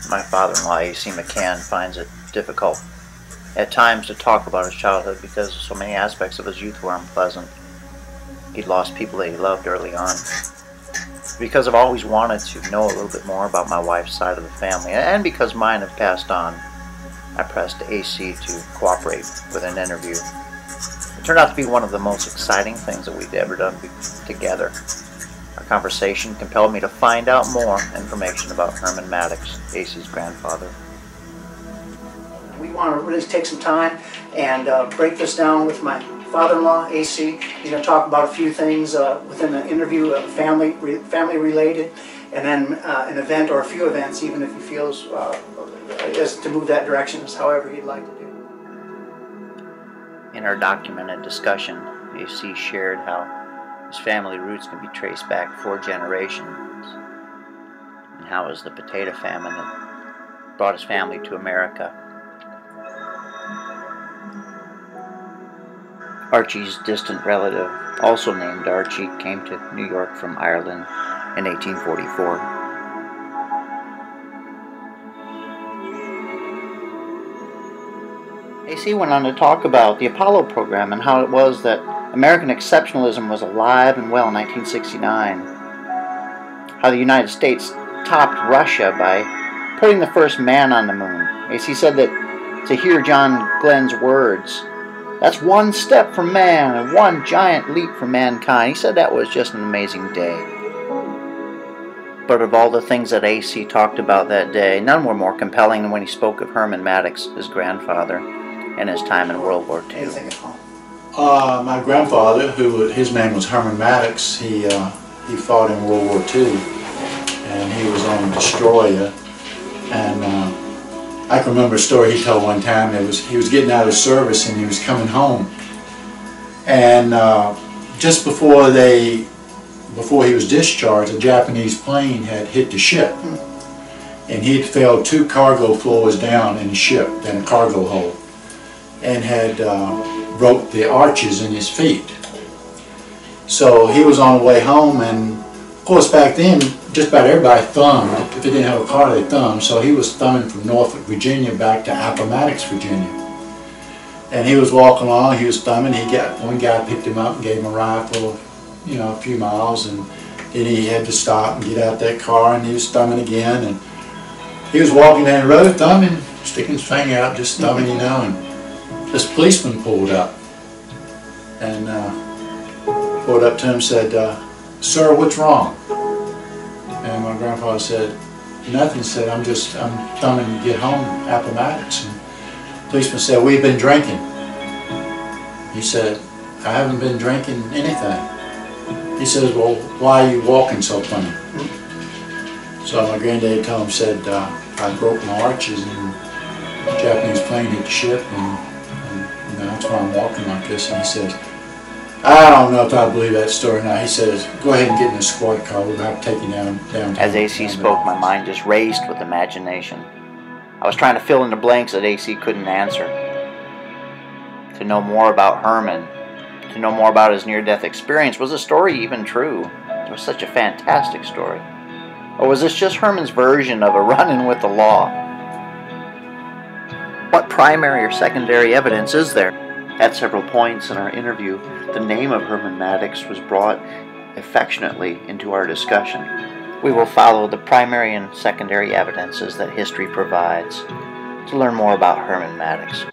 My father-in-law, A.C. McCann, finds it difficult at times to talk about his childhood because so many aspects of his youth were unpleasant. He'd lost people that he loved early on. Because I've always wanted to know a little bit more about my wife's side of the family, and because mine have passed on, I pressed AC to cooperate with an interview. It turned out to be one of the most exciting things that we'd ever done together. Our conversation compelled me to find out more information about Herman Maddox, AC's grandfather. We want to really take some time and break this down with my father-in-law, AC. He's going to talk about a few things within the interview, family related, and then an event or a few events, even if he feels as to move that direction, is however he'd like to do. In our documented discussion, AC shared how his family roots can be traced back 4 generations, and how it was the potato famine that brought his family to America. Archie's distant relative, also named Archie, came to New York from Ireland in 1844. AC went on to talk about the Apollo program and how it was that American exceptionalism was alive and well in 1969. How the United States topped Russia by putting the first man on the moon. AC said that to hear John Glenn's words, "That's one step for man and one giant leap for mankind," he said that was just an amazing day. But of all the things that AC talked about that day, none were more compelling than when he spoke of Herman Maddox, his grandfather, and his time in World War II. My grandfather, his name was Herman Maddox, he fought in World War II, and he was on a destroyer. And I can remember a story he told one time. He was getting out of service and he was coming home, and just before he was discharged, a Japanese plane had hit the ship, and he had fell 2 cargo floors down in the ship, in a cargo hold, and had broke the arches in his feet. So he was on the way home, and of course back then just about everybody thumbed. If they didn't have a car, they thumbed. So he was thumbing from Norfolk, Virginia back to Maddox, Virginia. And he was walking along, he was thumbing. One guy picked him up and gave him a ride for, a few miles, and then he had to stop and get out that car, and he was thumbing again. And he was walking down the road thumbing, sticking his finger out, just thumbing, and this policeman pulled up and pulled up to him and said, "Sir, what's wrong?" And my grandfather said, "Nothing." He said, I'm thumbing to get home, Appomattox." And the policeman said, "We've been drinking." He said, "I haven't been drinking anything." He says, "Well, why are you walking so funny?" So my granddad told him, said, "I broke my arches and the Japanese plane hit the ship, and that's why I'm walking like this." And he says, "I don't know if I believe that story now." He says, "Go ahead and get in the squad car. We'll have to take you downtown." As AC spoke, my mind just raced with imagination. I was trying to fill in the blanks that AC couldn't answer. To know more about Herman, to know more about his near-death experience, was the story even true? It was such a fantastic story. Or was this just Herman's version of a run-in with the law? What primary or secondary evidence is there? At several points in our interview, the name of Herman Maddox was brought affectionately into our discussion. We will follow the primary and secondary evidences that history provides to learn more about Herman Maddox.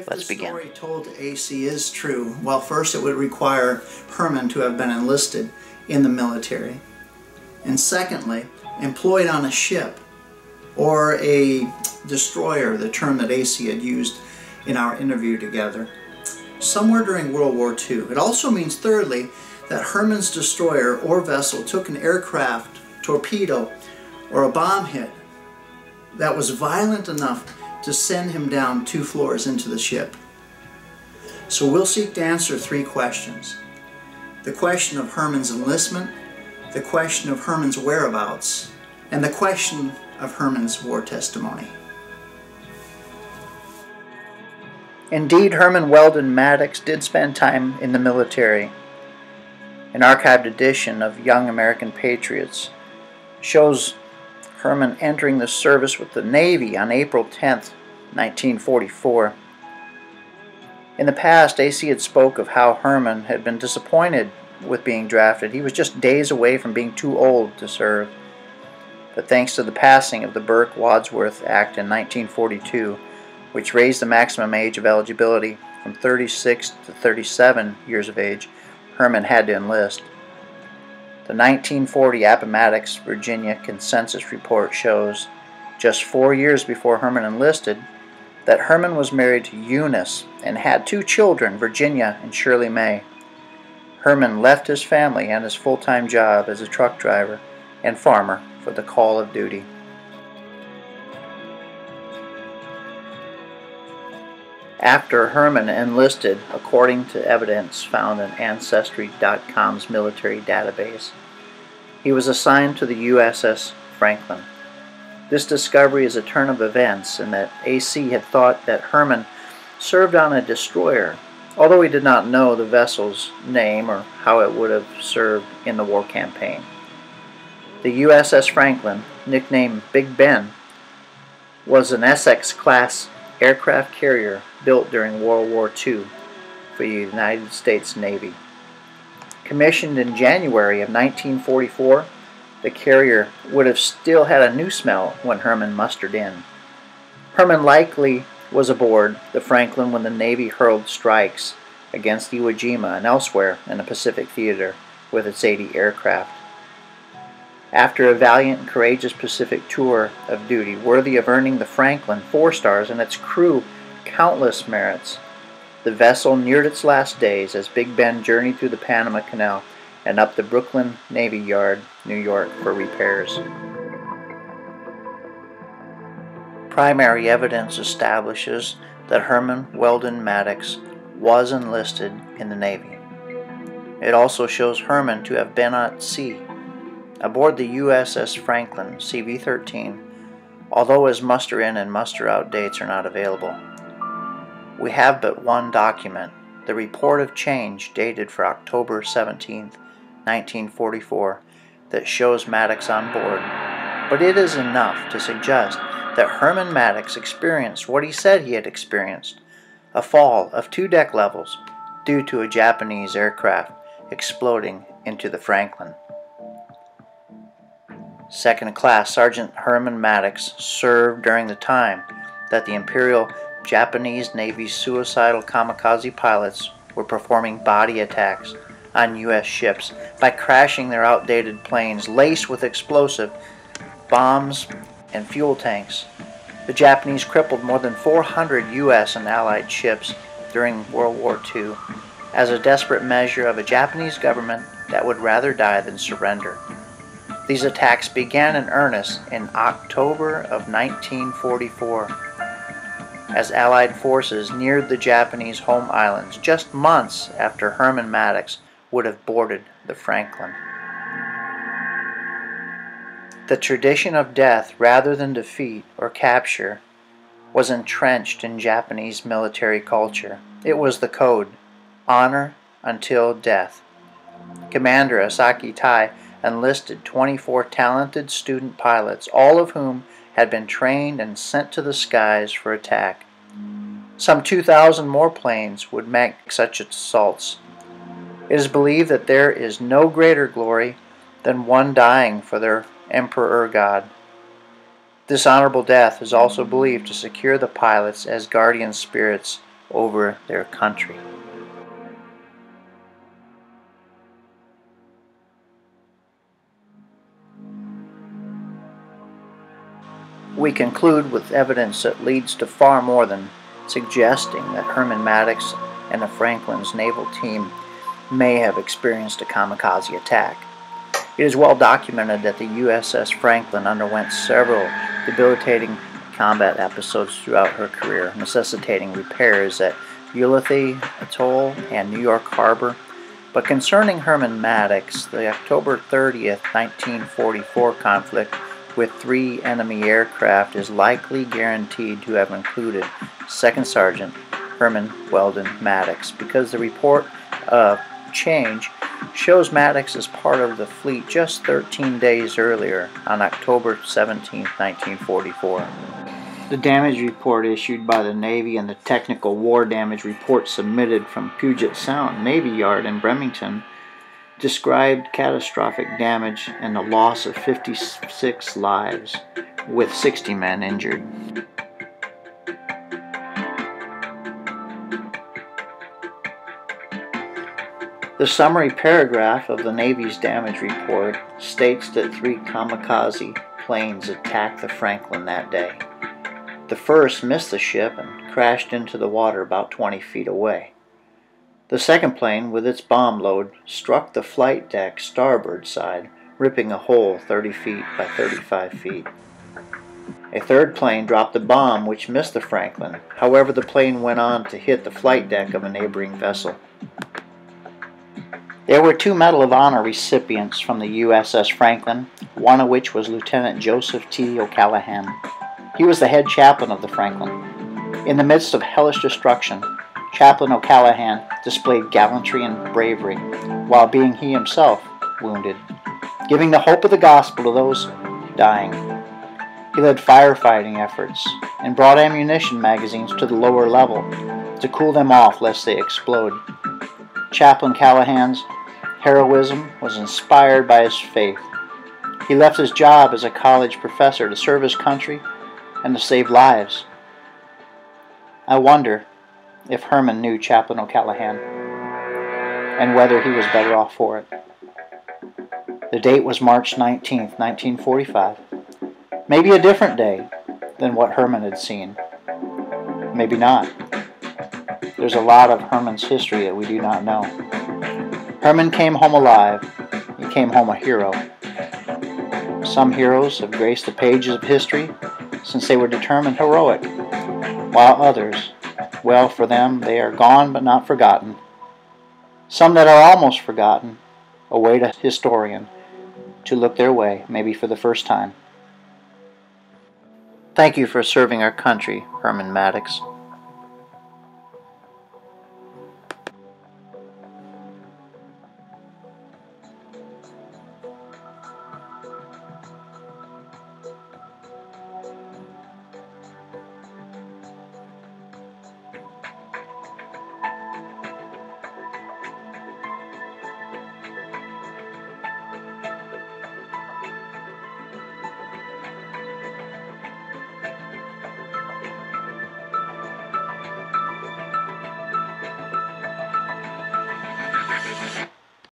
Let's begin. If the story told to AC is true, well, first it would require Herman to have been enlisted in the military, and secondly, employed on a ship or a destroyer, the term that AC had used in our interview together, somewhere during World War II. It also means, thirdly, that Herman's destroyer or vessel took an aircraft torpedo or a bomb hit that was violent enough to send him down 2 floors into the ship. So we'll seek to answer 3 questions. The question of Herman's enlistment, the question of Herman's whereabouts, and the question of Herman's war testimony. Indeed, Herman Weldon Maddox did spend time in the military. An archived edition of Young American Patriots shows Herman entering the service with the Navy on April 10th, 1944. In the past, AC had spoke of how Herman had been disappointed with being drafted. He was just days away from being too old to serve. But thanks to the passing of the Burke-Wadsworth Act in 1942, which raised the maximum age of eligibility from 36 to 37 years of age, Herman had to enlist. The 1940 Appomattox, Virginia Consensus Report shows, just 4 years before Herman enlisted, that Herman was married to Eunice and had 2 children, Virginia and Shirley May. Herman left his family and his full-time job as a truck driver and farmer for the call of duty. After Herman enlisted, according to evidence found in Ancestry.com's military database, he was assigned to the USS Franklin. This discovery is a turn of events in that AC had thought that Herman served on a destroyer, although he did not know the vessel's name or how it would have served in the war campaign. The USS Franklin, nicknamed Big Ben, was an Essex-class aircraft carrier built during World War II for the United States Navy. Commissioned in January of 1944, the carrier would have still had a new smell when Herman mustered in. Herman likely was aboard the Franklin when the Navy hurled strikes against Iwo Jima and elsewhere in the Pacific Theater with its 80 aircraft. After a valiant and courageous Pacific tour of duty, worthy of earning the Franklin 4 stars and its crew countless merits, the vessel neared its last days as Big Ben journeyed through the Panama Canal and up the Brooklyn Navy Yard, New York, for repairs. Primary evidence establishes that Herman Weldon Maddox was enlisted in the Navy. It also shows Herman to have been at sea aboard the USS Franklin CV-13, although his muster-in and muster-out dates are not available. We have but one document, the report of change dated for October 17, 1944, that shows Maddox on board, but it is enough to suggest that Herman Maddox experienced what he said he had experienced, a fall of 2 deck levels due to a Japanese aircraft exploding into the Franklin. Second Class Sergeant Herman Maddox served during the time that the Imperial Japanese Navy's suicidal kamikaze pilots were performing body attacks on U.S. ships by crashing their outdated planes laced with explosive bombs and fuel tanks. The Japanese crippled more than 400 U.S. and Allied ships during World War II as a desperate measure of a Japanese government that would rather die than surrender. These attacks began in earnest in October of 1944 as Allied forces neared the Japanese home islands just months after Herman Maddox would have boarded the Franklin. The tradition of death rather than defeat or capture was entrenched in Japanese military culture. It was the code, honor until death. Commander Asaki Tai enlisted 24 talented student pilots, all of whom had been trained and sent to the skies for attack. Some 2,000 more planes would make such assaults. It is believed that there is no greater glory than one dying for their Emperor God. This honorable death is also believed to secure the pilots as guardian spirits over their country. We conclude with evidence that leads to far more than suggesting that Herman Maddox and the Franklin's naval team may have experienced a kamikaze attack. It is well documented that the USS Franklin underwent several debilitating combat episodes throughout her career, necessitating repairs at Ulithi Atoll and New York Harbor. But concerning Herman Maddox, the October 30th, 1944 conflict with 3 enemy aircraft is likely guaranteed to have included Second Sergeant Herman Weldon Maddox, because the report of change shows Maddox as part of the fleet just 13 days earlier, on October 17, 1944. The damage report issued by the Navy and the technical war damage report submitted from Puget Sound Navy Yard in Bremerton described catastrophic damage and the loss of 56 lives, with 60 men injured. The summary paragraph of the Navy's damage report states that 3 kamikaze planes attacked the Franklin that day. The first missed the ship and crashed into the water about 20 feet away. The second plane, with its bomb load, struck the flight deck starboard side, ripping a hole 30 feet by 35 feet. A third plane dropped a bomb which missed the Franklin. However, the plane went on to hit the flight deck of a neighboring vessel. There were 2 Medal of Honor recipients from the USS Franklin, one of which was Lieutenant Joseph T. O'Callaghan. He was the head chaplain of the Franklin. In the midst of hellish destruction, Chaplain O'Callaghan displayed gallantry and bravery, while being he himself wounded, giving the hope of the gospel to those dying. He led firefighting efforts and brought ammunition magazines to the lower level to cool them off lest they explode. Chaplain Callahan's heroism was inspired by his faith. He left his job as a college professor to serve his country and to save lives. I wonder if Herman knew Chaplain O'Callaghan and whether he was better off for it. The date was March 19, 1945. Maybe a different day than what Herman had seen. Maybe not. There's a lot of Herman's history that we do not know. Herman came home alive. He came home a hero. Some heroes have graced the pages of history since they were determined heroic, while others, well, for them, they are gone but not forgotten. Some that are almost forgotten await a historian to look their way, maybe for the first time. Thank you for serving our country, Herman Maddox.